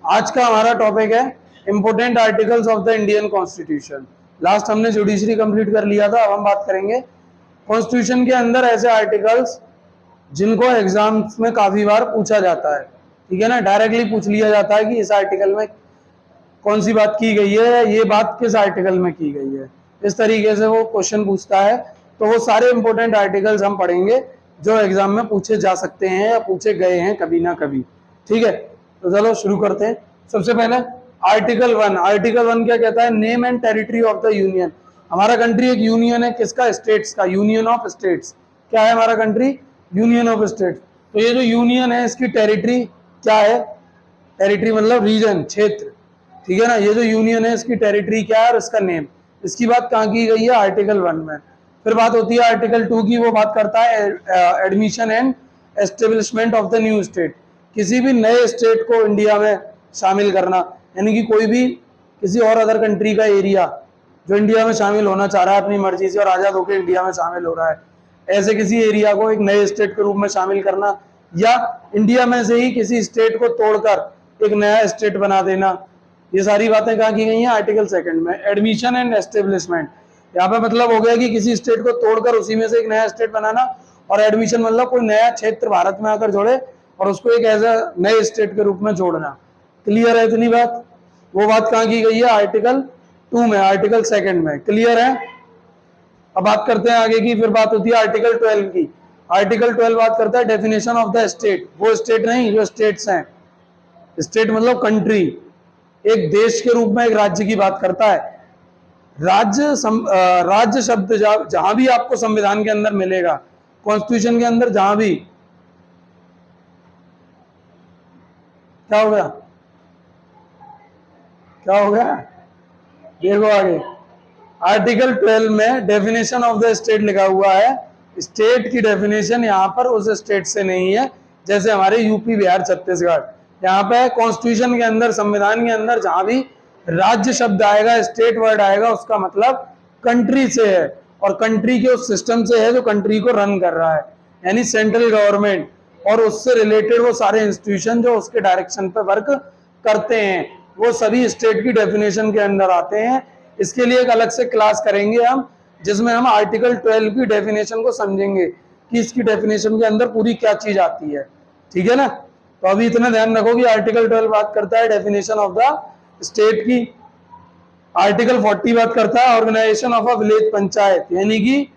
आज का हमारा टॉपिक है important articles of the Indian constitution. Last हमने जुडिशरी कंप्लीट कर लिया था, अब हम बात करेंगे कॉन्स्टिट्यूशन के अंदर ऐसे आर्टिकल्स जिनको एग्जाम्स में काफी बार पूछा जाता है। ठीक है ना, डायरेक्टली पूछ लिया जाता है कि इस आर्टिकल में कौन सी बात की गई है, ये बात किस आर्टिकल में की गई है, इस तरीके से वो क्वेश्चन पूछता है। तो वो सारे इंपॉर्टेंट आर्टिकल्स हम पढ़ेंगे जो एग्जाम में पूछे जा सकते हैं या पूछे गए हैं कभी ना कभी। ठीक है, तो चलो शुरू करते हैं। सबसे पहले आर्टिकल 1। आर्टिकल 1 क्या कहता है? Name and territory of the union. हमारा कंट्री एक यूनियन है, किसका? स्टेट्स का, यूनियन ऑफ स्टेट्स। क्या है हमारा कंट्री? Union of states. तो ये जो यूनियन है इसकी टेरिटरी क्या है? टेरिटरी मतलब रीजन, क्षेत्र। ठीक है ना, ये जो यूनियन है इसकी टेरिटरी क्या है और इसका नेम, इसकी बात कहाँ की गई है? आर्टिकल 1 में। फिर बात होती है आर्टिकल 2 की, वो बात करता है admission and establishment of the new state. किसी भी नए स्टेट को इंडिया में शामिल करना, यानी कि कोई भी किसी और अदर कंट्री का एरिया जो इंडिया में शामिल होना चाह रहा है अपनी मर्जी से और आज़ाद होकर इंडिया में शामिल हो रहा है, ऐसे किसी एरिया को एक नए स्टेट के रूप में शामिल करना, या इंडिया में से ही किसी स्टेट को तोड़कर एक नया स्टेट बना देना, ये सारी बातें कहाँ की गई हैं? आर्टिकल 2 में। एडमिशन एंड एस्टेब्लिशमेंट, यहाँ पे मतलब हो गया कि किसी स्टेट को तोड़कर उसी में से एक नया स्टेट बनाना, और एडमिशन मतलब कोई नया क्षेत्र भारत में आकर जोड़े और उसको एक एज ए नए स्टेट के रूप में जोड़ना। क्लियर है इतनी बात? वो बात कहाँ की गई है? आर्टिकल 2 में, आर्टिकल 2 में। क्लियर है? अब बात करते हैं आगे की। फिर बात होती है आर्टिकल 12 की। आर्टिकल 12 बात करता है डेफिनेशन ऑफ द स्टेट। वो स्टेट नहीं जो स्टेट्स हैं, स्टेट मतलब कंट्री, एक देश के रूप में एक राज्य की बात करता है। राज्य शब्द जहां भी आपको संविधान के अंदर मिलेगा, कॉन्स्टिट्यूशन के अंदर जहां भी, क्या हो गया? क्या हो गया? देखो आगे आर्टिकल 12 में डेफिनेशन ऑफ द स्टेट लिखा हुआ है। स्टेट की डेफिनेशन यहाँ पर उस स्टेट से नहीं है, जैसे हमारे यूपी, बिहार, छत्तीसगढ़। यहाँ पे कॉन्स्टिट्यूशन के अंदर, संविधान के अंदर जहां भी राज्य शब्द आएगा, स्टेट वर्ड आएगा, उसका मतलब कंट्री से है, और कंट्री के उस सिस्टम से है जो कंट्री को रन कर रहा है, यानी सेंट्रल गवर्नमेंट और उससे रिलेटेड वो सारे इंस्टीट्यूशन जो उसके डायरेक्शन पे वर्क करते हैं, वो सभी स्टेट की डेफिनेशन के अंदर आते हैं। इसके लिए एक अलग से क्लास करेंगे हम, जिसमें हम आर्टिकल 12 की डेफिनेशन को समझेंगे कि इसकी डेफिनेशन के अंदर पूरी क्या चीज आती है। ठीक है ना, तो अभी इतना ध्यान रखो कि आर्टिकल 12 बात करता है डेफिनेशन ऑफ द स्टेट की। आर्टिकल 40 बात करता है organisation of a village panchayat, यानी कि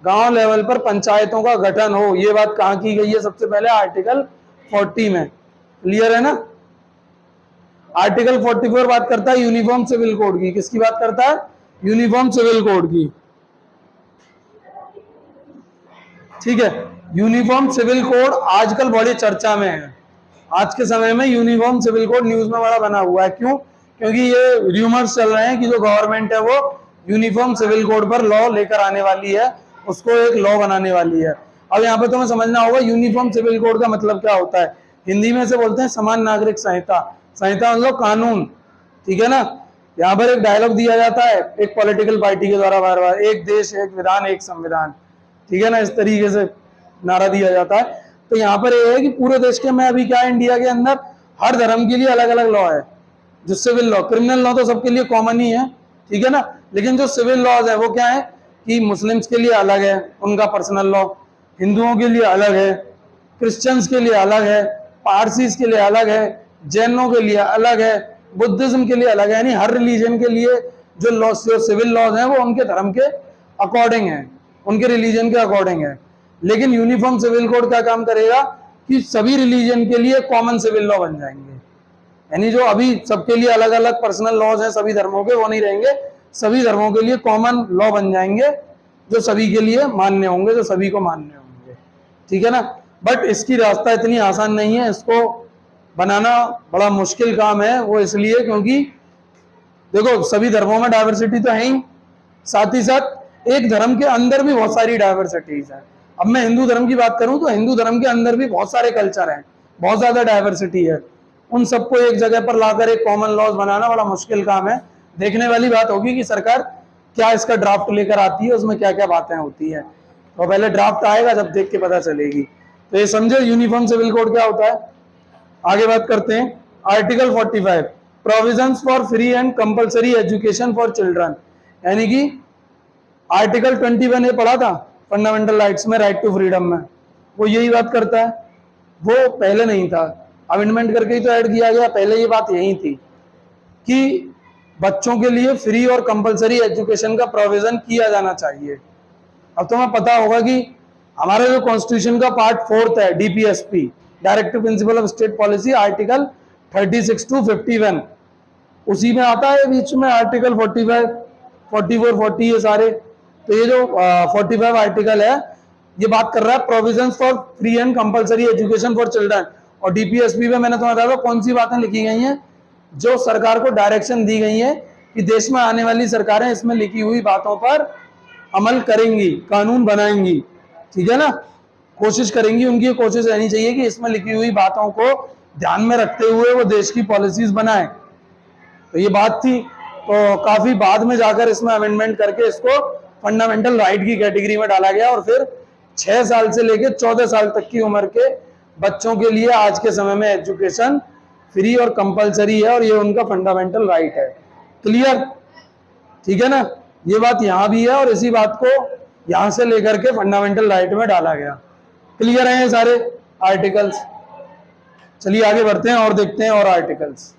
गांव लेवल पर पंचायतों का गठन हो। ये बात कहाँ की गई है? सबसे पहले आर्टिकल 40 में। क्लियर है ना? आर्टिकल 44 बात करता है यूनिफॉर्म सिविल कोड की। किसकी बात करता है? यूनिफॉर्म सिविल कोड की। ठीक है, यूनिफॉर्म सिविल कोड आजकल बड़ी चर्चा में है। आज के समय में यूनिफॉर्म सिविल कोड न्यूज में बड़ा बना हुआ है। क्यों? क्योंकि ये र्यूमर्स चल रहे हैं कि जो गवर्नमेंट है वो यूनिफॉर्म सिविल कोड पर लॉ लेकर आने वाली है, उसको एक लॉ बनाने वाली है। अब यहाँ पे तुम्हें समझना होगा यूनिफॉर्म सिविल कोड का मतलब क्या होता है। हिंदी में से बोलते हैं समान नागरिक संहिता। संहिता मतलब कानून। ठीक है ना, यहाँ पर एक डायलॉग दिया जाता है एक पॉलिटिकल पार्टी के द्वारा बार बार, एक देश एक विधान एक संविधान। ठीक है ना, इस तरीके से नारा दिया जाता है। तो यहाँ पर ये है कि पूरे देश के में अभी क्या है, इंडिया के अंदर हर धर्म के लिए अलग अलग लॉ है। जो सिविल लॉ, क्रिमिनल लॉ तो सबके लिए कॉमन ही है, ठीक है ना, लेकिन जो सिविल लॉज है वो क्या है कि मुस्लिम्स के लिए अलग है उनका पर्सनल लॉ, हिंदुओं के लिए अलग है, क्रिश्चियंस के लिए अलग है, पारसीज के लिए अलग है, जैनों के लिए अलग है, बुद्धिज्म के लिए अलग है। यानी हर रिलीजन के लिए जो लॉ, जो सिविल लॉज हैं वो उनके धर्म के अकॉर्डिंग है, उनके रिलीजन के अकॉर्डिंग है। लेकिन यूनिफॉर्म सिविल कोड क्या काम करेगा कि सभी रिलीजन के लिए कॉमन सिविल लॉ बन जाएंगे। यानी जो अभी सबके लिए अलग अलग पर्सनल लॉज हैं सभी धर्मों के, वो नहीं रहेंगे, सभी धर्मों के लिए कॉमन लॉ बन जाएंगे जो सभी के लिए मान्य होंगे, जो सभी को मान्य होंगे। ठीक है ना, बट इसकी रास्ता इतनी आसान नहीं है, इसको बनाना बड़ा मुश्किल काम है। वो इसलिए क्योंकि देखो सभी धर्मों में डाइवर्सिटी तो है ही, साथ ही साथ एक धर्म के अंदर भी बहुत सारी डाइवर्सिटीज है। अब मैं हिंदू धर्म की बात करूं तो हिंदू धर्म के अंदर भी बहुत सारे कल्चर हैं, बहुत ज्यादा डाइवर्सिटी है। उन सबको एक जगह पर लाकर एक कॉमन लॉज बनाना बड़ा मुश्किल काम है। देखने वाली बात होगी कि सरकार क्या इसका ड्राफ्ट लेकर आती है, उसमें क्या क्या बातें होती है। तो पहले ड्राफ्ट आएगा जब देख के पता चलेगी। तो ये समझो यूनिफॉर्म सिविल कोड क्या होता है। आगे बात करते हैं article 45 provisions for free and compulsory education for children, यानी कि आर्टिकल 21 ये पढ़ा था फंडामेंटल राइट्स में, राइट टू फ्रीडम में, वो यही बात करता है। वो पहले नहीं था, अमेंडमेंट करके ही तो ऐड किया गया, पहले ये बात यही थी कि बच्चों के लिए फ्री और कंपलसरी एजुकेशन का प्रोविजन किया जाना चाहिए। अब तुम्हें पता होगा कि हमारे जो कॉन्स्टिट्यूशन का पार्ट 4 है, DPSP, directive principle of state policy, article 36 to 51, उसी में आता है बीच में आर्टिकल 45, 44, 40 ये सारे। तो ये जो 45 आर्टिकल है ये बात कर रहा है provisions for free and compulsory education for children. और डीपीएसपी में मैंने तुम्हें बताया कौन सी बातें लिखी गई हैं, जो सरकार को डायरेक्शन दी गई है कि देश में आने वाली सरकारें इसमें लिखी हुई बातों पर अमल करेंगी, कानून बनाएंगी, ठीक है ना, कोशिश करेंगी, उनकी कोशिश रहनी चाहिए कि इसमें लिखी हुई बातों को ध्यान में रखते हुए वो देश की पॉलिसीज बनाए। तो ये बात थी, तो काफी बाद में जाकर इसमें अमेंडमेंट करके इसको फंडामेंटल राइट की कैटेगरी में डाला गया, और फिर 6 साल से लेकर 14 साल तक की उम्र के बच्चों के लिए आज के समय में एजुकेशन फ्री और कंपलसरी है, और ये उनका फंडामेंटल राइट है। क्लियर, ठीक है ना, ये बात यहाँ भी है, और इसी बात को यहाँ से लेकर के फंडामेंटल राइट में डाला गया। क्लियर है ये सारे आर्टिकल्स। चलिए आगे बढ़ते हैं और देखते हैं और आर्टिकल्स।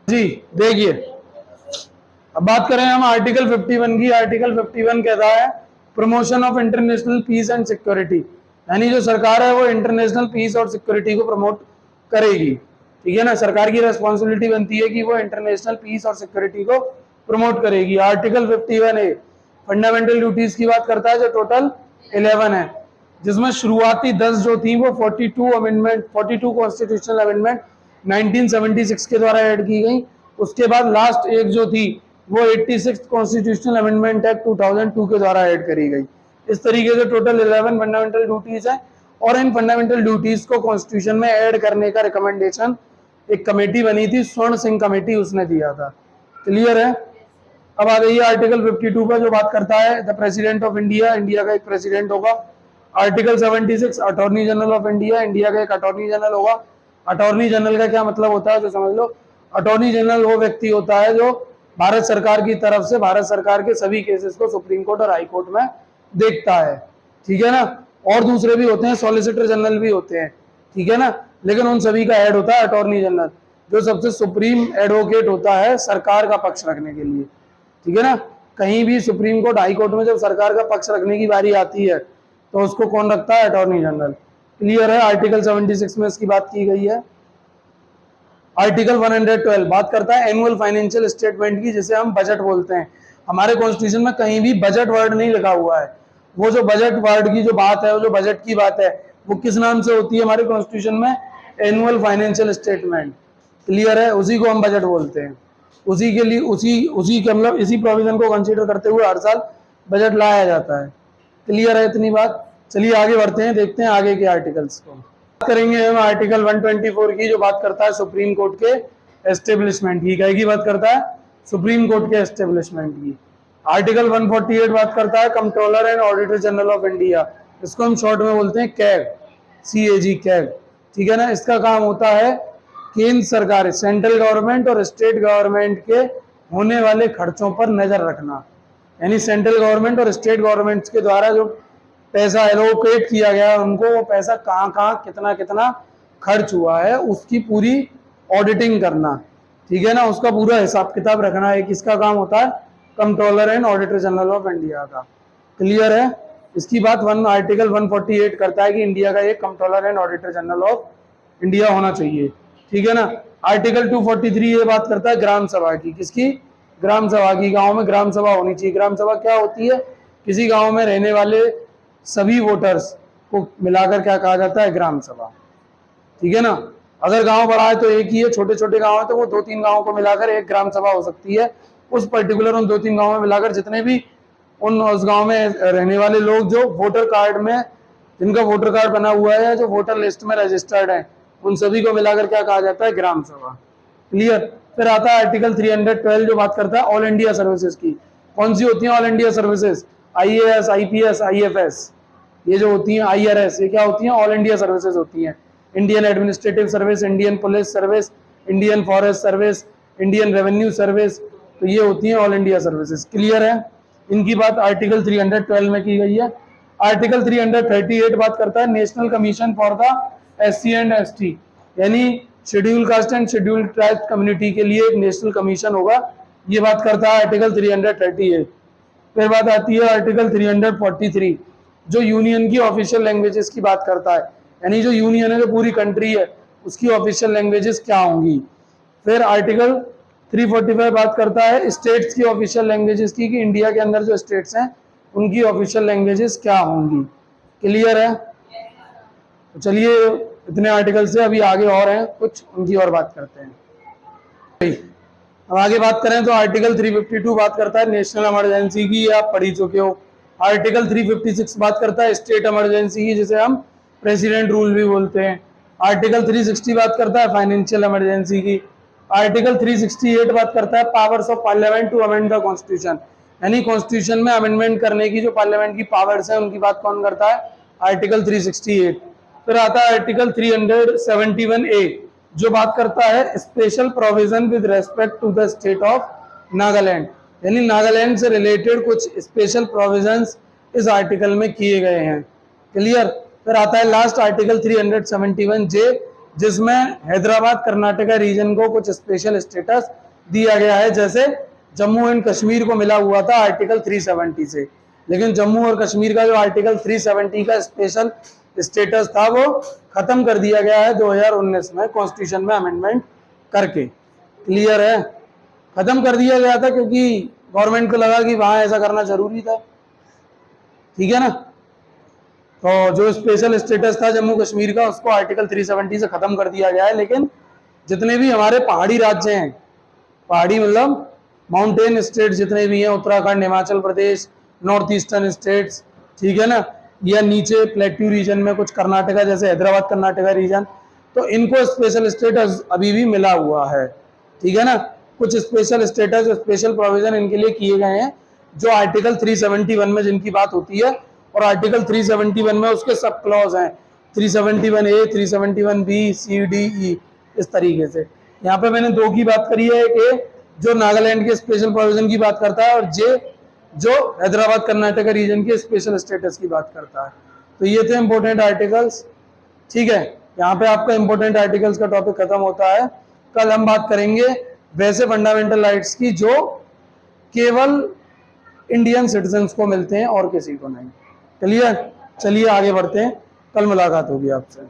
जी देखिए, अब बात करें हम आर्टिकल 51 की। आर्टिकल 51 कहता है promotion of international peace and security, यानी जो सरकार है वो इंटरनेशनल पीस और सिक्योरिटी को प्रमोट करेगी, ठीक है ना। सरकार की रेस्पॉन्सिबिलिटी बनती है कि वो इंटरनेशनल पीस और सिक्योरिटी को प्रमोट करेगी। आर्टिकल 51A फंडामेंटल ड्यूटीज की बात करता है, जो टोटल 11 है, जिसमें शुरुआती 10 जो थी वो 42 कॉन्स्टिट्यूशनल अमेंडमेंट 1976 के द्वारा ऐड की गई। उसके बाद लास्ट एक जो थी वो 86 कॉन्स्टिट्यूशनल अमेंडमेंट एक्ट 2002 के द्वारा ऐड करी गई। इस तरीके से टोटल 11 फंडामेंटल ड्यूटीज है, और इन फंडामेंटल ड्यूटीज को कॉन्स्टिट्यूशन में ऐड करने का रिकमेंडेशन एक कमेटी बनी थी, स्वर्ण सिंह कमेटी, उसने दिया था। क्लियर है। अब आ गई आर्टिकल 52 पर, जो बात करता है the president of India, India का एक प्रेसिडेंट होगा। Article 76 attorney general of India, India का एक अटॉर्नी जनरल होगा। अटॉर्नी जनरल का क्या मतलब होता है तो समझ लो, अटॉर्नी जनरल वो व्यक्ति होता है जो भारत सरकार की तरफ से भारत सरकार के सभी केसेस को सुप्रीम कोर्ट और हाई कोर्ट में देखता है, ठीक है ना। और दूसरे भी होते हैं, सॉलिसिटर जनरल भी होते हैं, ठीक है ना, लेकिन उन सभी का हेड होता है अटॉर्नी जनरल, जो सबसे सुप्रीम एडवोकेट होता है सरकार का पक्ष रखने के लिए, ठीक है ना। कहीं भी सुप्रीम कोर्ट हाई कोर्ट में जब सरकार का पक्ष रखने की बारी आती है तो उसको कौन रखता है, अटॉर्नी जनरल। क्लियर है। आर्टिकल 76 में इसकी बात की गई है। आर्टिकल 112 बात करता है एनुअल फाइनेंशियल स्टेटमेंट की, जिसे हम बजट बोलते हैं। हमारे कॉन्स्टिट्यूशन में कहीं भी बजट वर्ड नहीं लिखा हुआ है। वो जो बजट वर्ड की जो बात है, वो जो बजट की बात है, वो किस नाम से होती है हमारे कॉन्स्टिट्यूशन में, एनुअल फाइनेंशियल स्टेटमेंट। क्लियर है, उसी को हम बजट बोलते हैं। उसी के लिए उसी के मतलब इसी प्रोविजन को कंसीडर करते हुए हर साल बजट लाया जाता है। क्लियर है इतनी बात। चलिए आगे बढ़ते हैं, देखते हैं आगे के आर्टिकल्स को। बात करेंगे हम आर्टिकल 124 की, जो बात करता है सुप्रीम कोर्ट के एस्टेब्लिशमेंट की। क्या की बात करता है, सुप्रीम कोर्ट के एस्टेब्लिशमेंट की। आर्टिकल 148 बात करता है controller and auditor general of India, इसको हम शॉर्ट में बोलते हैं कैग, CAG, कैग, ठीक है ना। इसका काम होता है केंद्र सरकार, सेंट्रल गवर्नमेंट और स्टेट गवर्नमेंट के होने वाले खर्चों पर नजर रखना, यानी सेंट्रल गवर्नमेंट और स्टेट गवर्नमेंट के द्वारा जो पैसा एलोकेट किया गया है उनको, वो पैसा कहाँ कहाँ कितना कितना खर्च हुआ है उसकी पूरी ऑडिटिंग करना, ठीक है ना, उसका पूरा हिसाब किताब रखना है। किसका काम होता है, controller and auditor general of India का। क्लियर है। इसकी बात आर्टिकल 148 करता है कि इंडिया का एक controller and auditor general of India होना चाहिए, ठीक है ना। आर्टिकल 243 ये बात करता है ग्राम सभा की। किसकी, ग्राम सभा की। गांव में ग्राम सभा होनी चाहिए। ग्राम सभा क्या होती है, किसी गांव में रहने वाले सभी वोटर्स को मिलाकर क्या कहा जाता है, ग्राम सभा, ठीक है ना। अगर गांव बड़ा है तो एक ही है, छोटे छोटे गांव है तो वो 2-3 गांवों को मिलाकर एक ग्राम सभा हो सकती है। उस पर्टिकुलर उन 2-3 गांवों में मिलाकर जितने भी उस गांव में रहने वाले लोग जो वोटर कार्ड में, जिनका वोटर कार्ड बना हुआ है, जो वोटर लिस्ट में रजिस्टर्ड है, उन सभी को मिलाकर क्या कहा जाता है, ग्राम सभा। क्लियर। फिर आता है आर्टिकल 312 जो बात करता है ऑल इंडिया सर्विसेज की। कौन सी होती है all India services, IAS, IPS, IFS, ये जो होती हैं IRS, ये क्या होती हैं, ऑल इंडिया सर्विसेज होती हैं। Indian administrative service, Indian police service, Indian forest service, Indian revenue service, तो ये होती हैं ऑल इंडिया सर्विसेज। क्लियर है? इनकी बात आर्टिकल 312 में की गई है। आर्टिकल 338 बात करता है national commission for the SC and ST, यानी schedule caste and schedule tribe community के लिए एक नेशनल कमीशन होगा, ये बात करता है आर्टिकल 338। फिर बात आती है आर्टिकल 343 जो यूनियन की ऑफिशियल लैंग्वेजेस की बात करता है, यानी जो यूनियन है, जो पूरी कंट्री है, उसकी ऑफिशियल लैंग्वेजेस क्या होंगी। फिर आर्टिकल 345 बात करता है स्टेट्स की ऑफिशियल लैंग्वेजेस की, कि इंडिया के अंदर जो स्टेट्स हैं उनकी ऑफिशियल लैंग्वेजेस क्या होंगी। क्लियर है? तो चलिए इतने आर्टिकल से अभी आगे और हैं कुछ, उनकी और बात करते हैं। अब आगे बात करें तो आर्टिकल 352 बात करता है नेशनल इमरजेंसी की, ये आप पढ़ ही चुके हो। आर्टिकल 356 बात करता है स्टेट इमरजेंसी की, जिसे हम प्रेसिडेंट रूल भी बोलते हैं। आर्टिकल 360 बात करता है फाइनेंशियल इमरजेंसी की। आर्टिकल 368 बात करता है powers of parliament to amend the constitution, यानी कॉन्स्टिट्यूशन में अमेंडमेंट करने की जो पार्लियामेंट की पावर्स है उनकी बात कौन करता है? आर्टिकल 368। फिर आता है आर्टिकल 371A जो बात करता है special provision with respect to the state of Nagaland, यानी नागालैंड से रिलेटेड कुछ स्पेशल प्रोविजंस इस आर्टिकल में किए गए हैं। क्लियर? फिर आता है लास्ट आर्टिकल 371J जिसमें हैदराबाद कर्नाटका रीजन को कुछ स्पेशल स्टेटस दिया गया है, जैसे जम्मू एंड कश्मीर को मिला हुआ था आर्टिकल 370 से, लेकिन जम्मू और कश्मीर का जो आर्टिकल 370 का स्पेशल स्टेटस था वो खत्म कर दिया गया है 2019 में कॉन्स्टिट्यूशन में अमेंडमेंट करके। क्लियर है? खत्म कर दिया गया था क्योंकि गवर्नमेंट को लगा कि वहां ऐसा करना जरूरी था। ठीक है ना? तो जो स्पेशल स्टेटस था जम्मू कश्मीर का उसको आर्टिकल 370 से खत्म कर दिया गया है, लेकिन जितने भी हमारे पहाड़ी राज्य हैं, पहाड़ी मतलब माउंटेन स्टेट जितने भी हैं, Uttarakhand, Himachal Pradesh, north eastern states, ठीक है ना, या नीचे प्लेट्यू रीजन में कुछ कर्नाटका जैसे हैदराबाद कर्नाटका रीजन, तो इनको स्पेशल स्टेटस अभी भी मिला हुआ है। ठीक है ना? कुछ स्पेशल स्टेटस, स्पेशल प्रोविजन इनके लिए किए गए हैं जो आर्टिकल 371 में जिनकी बात होती है, और आर्टिकल 371 में उसके सब क्लॉज हैं 371A, 371B, C, D, E, इस तरीके से। यहाँ पे मैंने दो की बात करी है, एक जो नागालैंड के स्पेशल प्रोविजन की बात करता है और जे जो हैदराबाद कर्नाटका रीजन के स्पेशल स्टेटस की बात करता है। तो ये थे इंपॉर्टेंट आर्टिकल्स। ठीक है, यहाँ पे आपका इंपॉर्टेंट आर्टिकल्स का टॉपिक खत्म होता है। कल हम बात करेंगे वैसे फंडामेंटल राइट्स की जो केवल इंडियन सिटीजन्स को मिलते हैं और किसी को नहीं। क्लियर? चलिए आगे बढ़ते हैं, कल मुलाकात होगी आपसे।